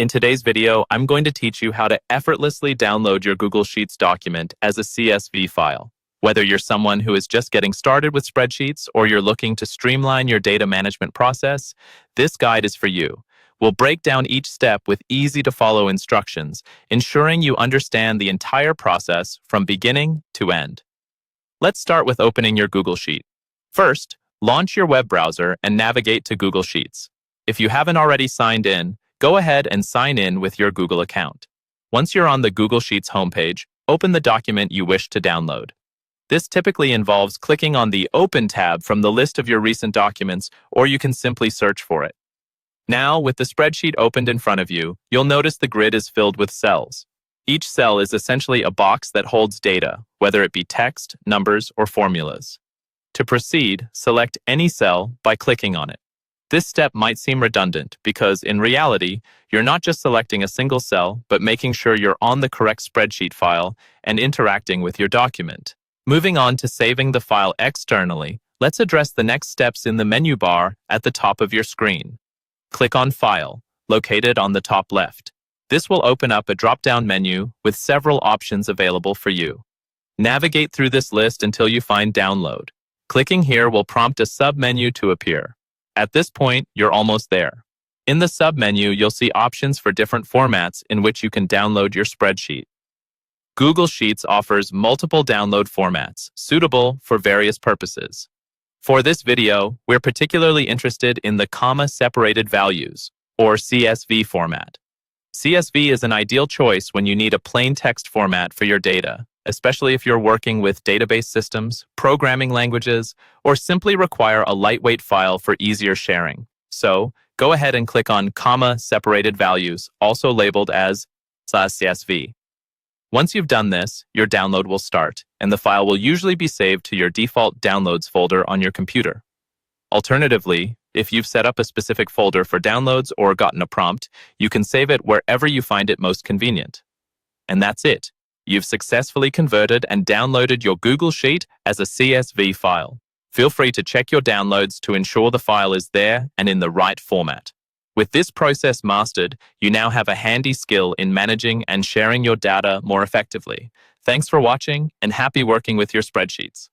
In today's video, I'm going to teach you how to effortlessly download your Google Sheets document as a CSV file. Whether you're someone who is just getting started with spreadsheets or you're looking to streamline your data management process, this guide is for you. We'll break down each step with easy-to-follow instructions, ensuring you understand the entire process from beginning to end. Let's start with opening your Google Sheet. First, launch your web browser and navigate to Google Sheets. If you haven't already signed in, go ahead and sign in with your Google account. Once you're on the Google Sheets homepage, open the document you wish to download. This typically involves clicking on the Open tab from the list of your recent documents, or you can simply search for it. Now, with the spreadsheet opened in front of you, you'll notice the grid is filled with cells. Each cell is essentially a box that holds data, whether it be text, numbers, or formulas. To proceed, select any cell by clicking on it. This step might seem redundant because, in reality, you're not just selecting a single cell, but making sure you're on the correct spreadsheet file and interacting with your document. Moving on to saving the file externally, let's address the next steps in the menu bar at the top of your screen. Click on File, located on the top left. This will open up a drop-down menu with several options available for you. Navigate through this list until you find Download. Clicking here will prompt a sub-menu to appear. At this point, you're almost there. In the sub-menu, you'll see options for different formats in which you can download your spreadsheet. Google Sheets offers multiple download formats, suitable for various purposes. For this video, we're particularly interested in the comma-separated values, or CSV format. CSV is an ideal choice when you need a plain text format for your data, especially if you're working with database systems, programming languages, or simply require a lightweight file for easier sharing. So, go ahead and click on comma-separated values, also labeled as CSV. Once you've done this, your download will start, and the file will usually be saved to your default Downloads folder on your computer. Alternatively, if you've set up a specific folder for downloads or gotten a prompt, you can save it wherever you find it most convenient. And that's it. You've successfully converted and downloaded your Google Sheet as a CSV file. Feel free to check your downloads to ensure the file is there and in the right format. With this process mastered, you now have a handy skill in managing and sharing your data more effectively. Thanks for watching, and happy working with your spreadsheets.